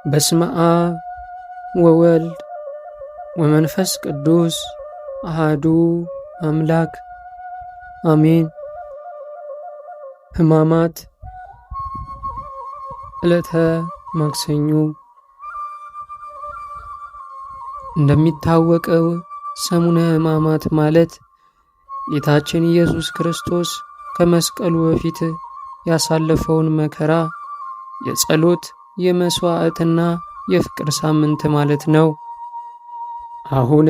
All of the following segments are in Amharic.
በስመ አብ ወወልድ ወመንፈስ ቅዱስ አሃዱ አምላክ አሜን። ሕማማት ዕለተ ማክሰኞ። እንደሚታወቀው ሰሙነ ሕማማት ማለት ጌታችን ኢየሱስ ክርስቶስ ከመስቀሉ በፊት ያሳለፈውን መከራ የጸሎት የመስዋዕትና የፍቅር ሳምንት ማለት ነው። አሁን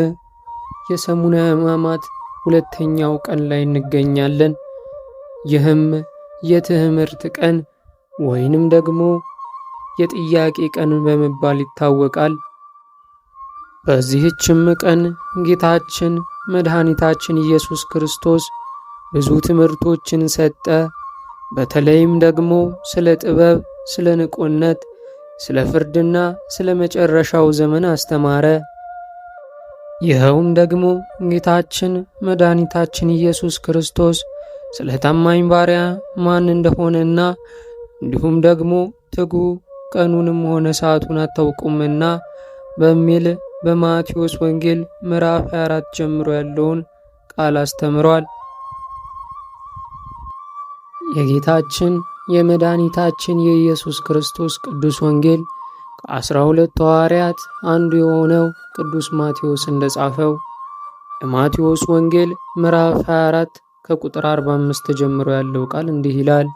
የሰሙነ ሕማማት ሁለተኛው ቀን ላይ እንገኛለን። ይህም የትምህርት ቀን ወይንም ደግሞ የጥያቄ ቀን በመባል ይታወቃል። በዚህችም ቀን ጌታችን መድኃኒታችን ኢየሱስ ክርስቶስ ብዙ ትምህርቶችን ሰጠ። በተለይም ደግሞ ስለ ጥበብ፣ ስለ ንቁነት፣ ስለ ፍርድና ስለ መጨረሻው ዘመን አስተማረ። ይኸውም ደግሞ ጌታችን መድኃኒታችን ኢየሱስ ክርስቶስ ስለ ታማኝ ባሪያ ማን እንደሆነና እንዲሁም ደግሞ ትጉ ቀኑንም ሆነ ሰዓቱን አታውቁምና በሚል በማቴዎስ ወንጌል ምዕራፍ 24 ጀምሮ ያለውን ቃል አስተምሯል። የጌታችን የመድኃኒታችን የኢየሱስ ክርስቶስ ቅዱስ ወንጌል ከ12 ሐዋርያት አንዱ የሆነው ቅዱስ ማቴዎስ እንደጻፈው የማቴዎስ ወንጌል ምዕራፍ 24 ከቁጥር 45 ጀምሮ ያለው ቃል እንዲህ ይላል።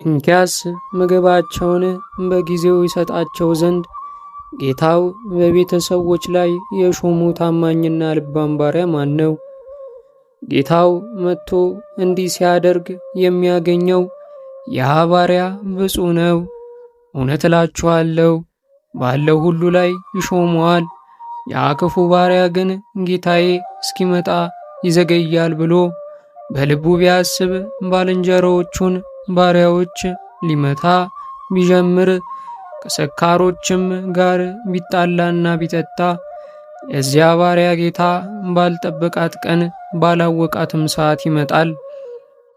እንኪያስ ምግባቸውን በጊዜው ይሰጣቸው ዘንድ ጌታው በቤተሰቦች ላይ የሾሙ ታማኝና ልባም ባሪያ ማን ነው? ጌታው መጥቶ እንዲህ ሲያደርግ የሚያገኘው ያ ባሪያ ብፁዕ ነው። እውነት እላችኋለሁ ባለው ሁሉ ላይ ይሾመዋል። ያ ክፉ ባሪያ ግን ጌታዬ እስኪመጣ ይዘገያል ብሎ በልቡ ቢያስብ ባልንጀሮቹን ባሪያዎች ሊመታ ቢጀምር ከሰካሮችም ጋር ቢጣላና ቢጠጣ የዚያ ባሪያ ጌታ ባልጠበቃት ቀን ባላወቃትም ሰዓት ይመጣል፣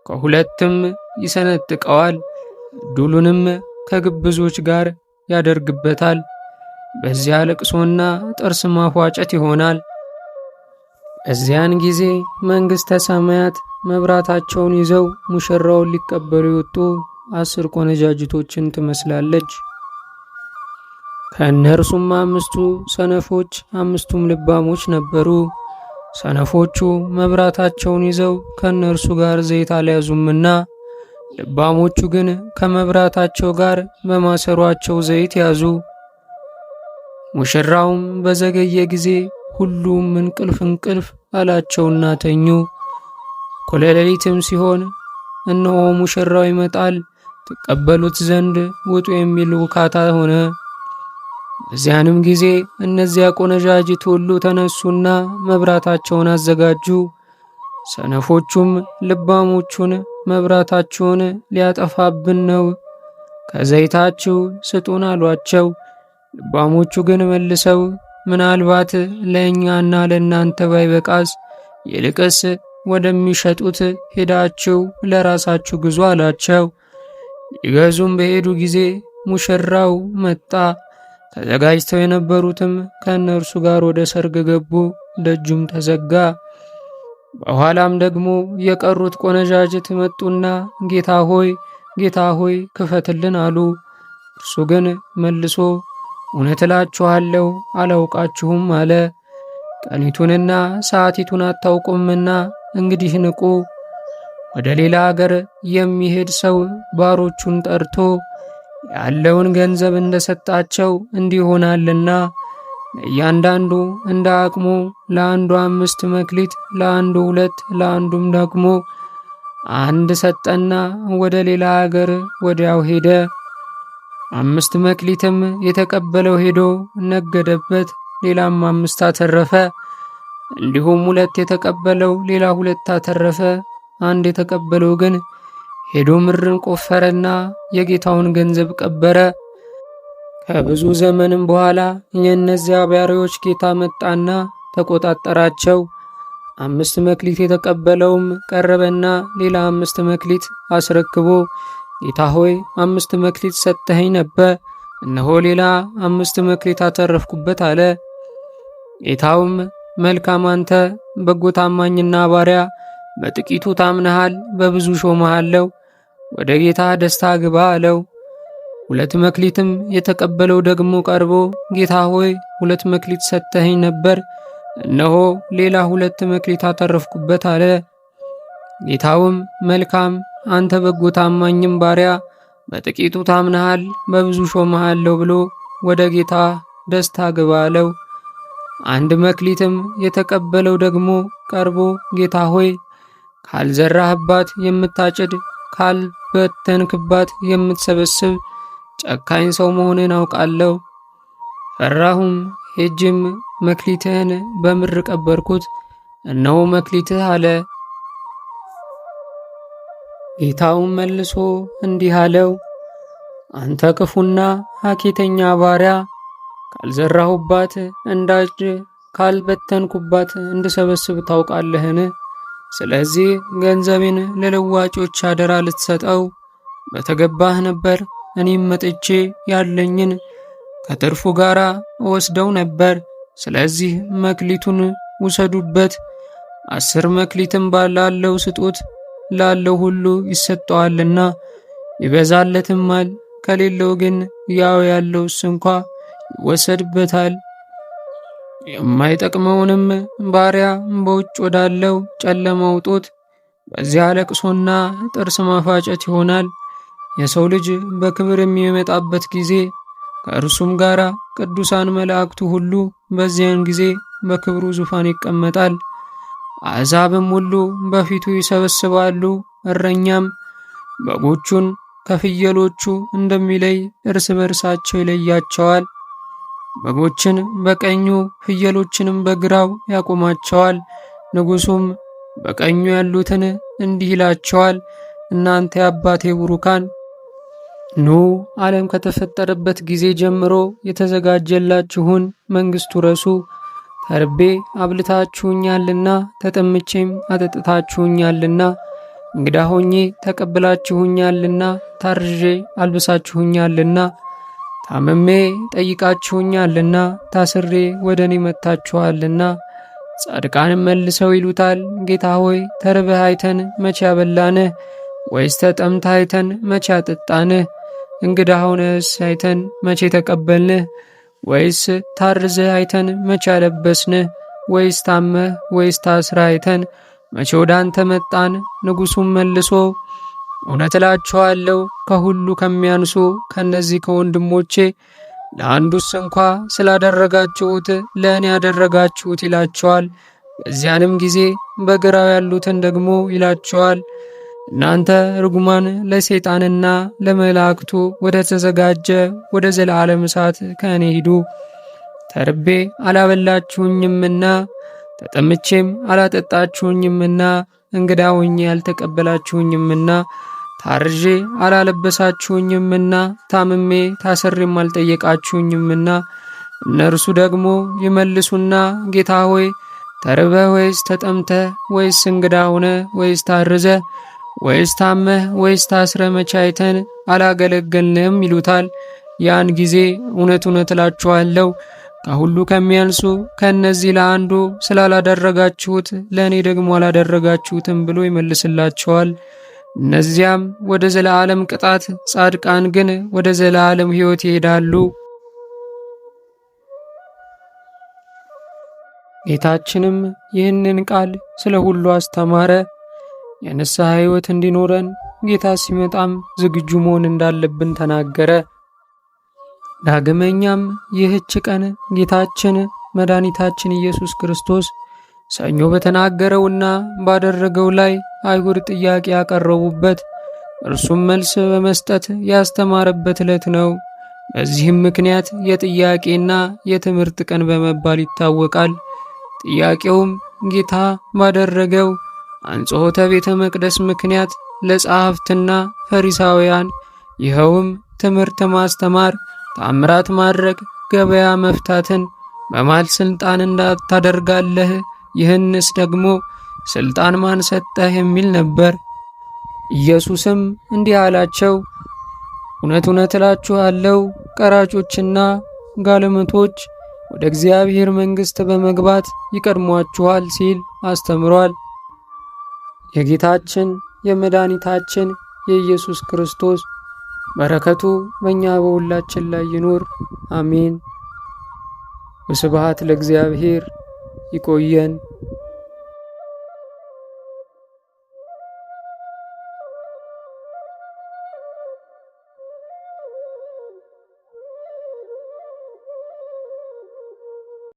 ከሁለትም ይሰነጥቀዋል፣ ዕድሉንም ከግብዞች ጋር ያደርግበታል። በዚያ ለቅሶና ጥርስ ማፏጨት ይሆናል። በዚያን ጊዜ መንግሥተ ሰማያት መብራታቸውን ይዘው ሙሽራውን ሊቀበሉ የወጡ 10 ቆነጃጅቶችን ትመስላለች። ከእነርሱም 5ቱ ሰነፎች 5ቱም ልባሞች ነበሩ። ሰነፎቹ መብራታቸውን ይዘው ከእነርሱ ጋር ዘይት አልያዙምና፣ ልባሞቹ ግን ከመብራታቸው ጋር በማሰሯቸው ዘይት ያዙ። ሙሽራውም በዘገየ ጊዜ ሁሉም እንቅልፍ አላቸውና ተኙ። እኩለ ሌሊትም ሲሆን እነሆ ሙሽራው ይመጣል፣ ትቀበሉት ዘንድ ውጡ የሚል ውካታ ሆነ። በዚያንም ጊዜ እነዚያ ቆነጃጅት ሁሉ ተነሱና መብራታቸውን አዘጋጁ። ሰነፎቹም ልባሞቹን መብራታችሁን ሊያጠፋብን ነው፣ ከዘይታችሁ ስጡን አሏቸው። ልባሞቹ ግን መልሰው ምናልባት ለእኛና ለእናንተ ባይበቃስ ይልቅስ ወደሚሸጡት ሄዳችሁ ለራሳችሁ ግዙ አላቸው። ሊገዙም በሄዱ ጊዜ ሙሽራው መጣ። ተዘጋጅተው የነበሩትም ከእነርሱ ጋር ወደ ሰርግ ገቡ፣ ደጁም ተዘጋ። በኋላም ደግሞ የቀሩት ቆነጃጅት መጡና ጌታ ሆይ ክፈትልን አሉ። እርሱ ግን መልሶ እውነት እላችኋለሁ አላውቃችሁም አለ። ቀኒቱንና ሰዓቲቱን አታውቁምና እንግዲህ ንቁ። ወደ ሌላ አገር የሚሄድ ሰው ባሮቹን ጠርቶ ያለውን ገንዘብ እንደሰጣቸው እንዲሆናልና እያንዳንዱ እንደ አቅሙ ለአንዱ 5 መክሊት፣ ለአንዱ 2፣ ለአንዱም ደግሞ 1 ሰጠና ወደ ሌላ አገር ወዲያው ሄደ። 5 መክሊትም የተቀበለው ሄዶ ነገደበት፣ ሌላም 5 አተረፈ። እንዲሁም 2 የተቀበለው ሌላ 2 አተረፈ። 1 የተቀበለው ግን ሄዶ ምድርን ቆፈረና የጌታውን ገንዘብ ቀበረ። ከብዙ ዘመንም በኋላ የእነዚያ ባሪያዎች ጌታ መጣና ተቆጣጠራቸው። 5 መክሊት የተቀበለውም ቀረበና ሌላ 5 መክሊት አስረክቦ ጌታ ሆይ 5 መክሊት ሰጠኸኝ ነበር፣ እነሆ ሌላ 5 መክሊት አተረፍኩበት አለ። ጌታውም መልካም አንተ በጎ ታማኝና ባሪያ፣ በጥቂቱ ታምነሃል፣ በብዙ ሾመሃለሁ፣ ወደ ጌታ ደስታ ግባ አለው። 2 መክሊትም የተቀበለው ደግሞ ቀርቦ ጌታ ሆይ 2 መክሊት ሰጥተኸኝ ነበር፣ እነሆ ሌላ 2 መክሊት አተረፍኩበት አለ። ጌታውም መልካም አንተ በጎ ታማኝም ባሪያ፣ በጥቂቱ ታምነሃል፣ በብዙ ሾመሃለሁ ብሎ ወደ ጌታ ደስታ ግባ አለው። 1 መክሊትም የተቀበለው ደግሞ ቀርቦ ጌታ ሆይ ካልዘራህባት የምታጭድ ካልበተንክባት የምትሰበስብ ጨካኝ ሰው መሆንን አውቃለሁ። ፈራሁም፣ ሄጅም መክሊትህን በምድር ቀበርኩት፣ እነሆ መክሊትህ አለ። ጌታውም መልሶ እንዲህ አለው፣ አንተ ክፉና ሐኬተኛ ባሪያ፣ ካልዘራሁባት እንዳጭድ ካልበተንኩባት እንድሰበስብ ታውቃለህን? ስለዚህ ገንዘቤን ለለዋጮች አደራ ልትሰጠው በተገባህ ነበር። እኔም መጥቼ ያለኝን ከትርፉ ጋር እወስደው ነበር። ስለዚህ መክሊቱን ውሰዱበት፣ 10 መክሊትም ላለው ስጡት፣ ላለው ሁሉ ይሰጠዋልና ይበዛለትማል፣ ከሌለው ግን ያው ያለውስ እንኳ ይወሰድበታል። የማይጠቅመውንም ባሪያ በውጭ ወዳለው ጨለማ አውጡት፣ በዚያ ለቅሶና ጥርስ ማፋጨት ይሆናል። የሰው ልጅ በክብር የሚመጣበት ጊዜ ከእርሱም ጋር ቅዱሳን መላእክቱ ሁሉ በዚያን ጊዜ በክብሩ ዙፋን ይቀመጣል። አሕዛብም ሁሉ በፊቱ ይሰበስባሉ። እረኛም በጎቹን ከፍየሎቹ እንደሚለይ እርስ በርሳቸው ይለያቸዋል። በጎችን በቀኙ ፍየሎችንም በግራው ያቆማቸዋል። ንጉሡም በቀኙ ያሉትን እንዲህ ይላቸዋል፣ እናንተ የአባቴ ቡሩካን ኑ፣ ዓለም ከተፈጠረበት ጊዜ ጀምሮ የተዘጋጀላችሁን መንግሥት ውረሱ። ተርቤ አብልታችሁኛልና፣ ተጠምቼም አጠጥታችሁኛልና፣ እንግዳ ሆኜ ተቀብላችሁኛልና፣ ታርዤ አልብሳችሁኛልና፣ ታመሜ ጠይቃችሁኛልና፣ ታስሬ ወደ እኔ መጥታችኋልና። ጻድቃንም መልሰው ይሉታል፣ ጌታ ሆይ ተርበህ አይተን መቼ አበላንህ? ወይስ ተጠምተህ አይተን መቼ አጠጣንህ? እንግዳ ሆነህስ አይተን መቼ ተቀበልንህ? ወይስ ታርዘህ አይተን መቼ አለበስንህ? ወይስ ታመህ ወይስ ታስረህ አይተን መቼ ወደ አንተ መጣን? ንጉሡም መልሶ እውነት እላችኋለሁ ከሁሉ ከሚያንሱ ከእነዚህ ከወንድሞቼ ለአንዱስ እንኳ ስላደረጋችሁት ለእኔ ያደረጋችሁት ይላቸዋል። በዚያንም ጊዜ በግራው ያሉትን ደግሞ ይላቸዋል፣ እናንተ ርጉማን ለሰይጣንና ለመላእክቱ ወደ ተዘጋጀ ወደ ዘላለም እሳት ከእኔ ሂዱ። ተርቤ አላበላችሁኝምና፣ ተጠምቼም አላጠጣችሁኝምና፣ እንግዳ ሆኜ አልተቀበላችሁኝምና፣ ታርዤ አላለበሳችሁኝምና፣ ታምሜ ታስሬም አልጠየቃችሁኝምና። እነርሱ ደግሞ ይመልሱና ጌታ ሆይ ተርበህ ወይስ ተጠምተህ ወይስ እንግዳ ሆነ ወይስ ታርዘ ወይስ ታመህ ወይስ ታስረ መቼ አይተን አላገለገልንም ይሉታል። ያን ጊዜ እውነት እውነት እላችኋለሁ ከሁሉ ከሚያንሱ ከእነዚህ ለአንዱ ስላላደረጋችሁት ለእኔ ደግሞ አላደረጋችሁትም ብሎ ይመልስላቸዋል። እነዚያም ወደ ዘላለም ቅጣት፣ ጻድቃን ግን ወደ ዘላለም ሕይወት ይሄዳሉ። ጌታችንም ይህንን ቃል ስለ ሁሉ አስተማረ። የንስሐ ሕይወት እንዲኖረን ጌታ ሲመጣም ዝግጁ መሆን እንዳለብን ተናገረ። ዳግመኛም ይህች ቀን ጌታችን መድኃኒታችን ኢየሱስ ክርስቶስ ሰኞ በተናገረውና ባደረገው ላይ አይሁድ ጥያቄ ያቀረቡበት እርሱም መልስ በመስጠት ያስተማረበት ዕለት ነው። በዚህም ምክንያት የጥያቄና የትምህርት ቀን በመባል ይታወቃል። ጥያቄውም ጌታ ባደረገው አንጽሖተ ቤተ መቅደስ ምክንያት ለጸሐፍትና ፈሪሳውያን ይኸውም ትምህርት ማስተማር፣ ተአምራት ማድረግ፣ ገበያ መፍታትን በማል ሥልጣን እንዳታደርጋለህ? ይህንስ ደግሞ ሥልጣን ማን ሰጠህ? የሚል ነበር። ኢየሱስም እንዲህ አላቸው፣ እውነት እውነት እላችኋለሁ ቀራጮችና ጋለሞቶች ወደ እግዚአብሔር መንግሥት በመግባት ይቀድሟችኋል ሲል አስተምሯል። የጌታችን የመድኃኒታችን የኢየሱስ ክርስቶስ በረከቱ በእኛ በሁላችን ላይ ይኑር፣ አሜን። ወስብሐት ለእግዚአብሔር። ይቆየን።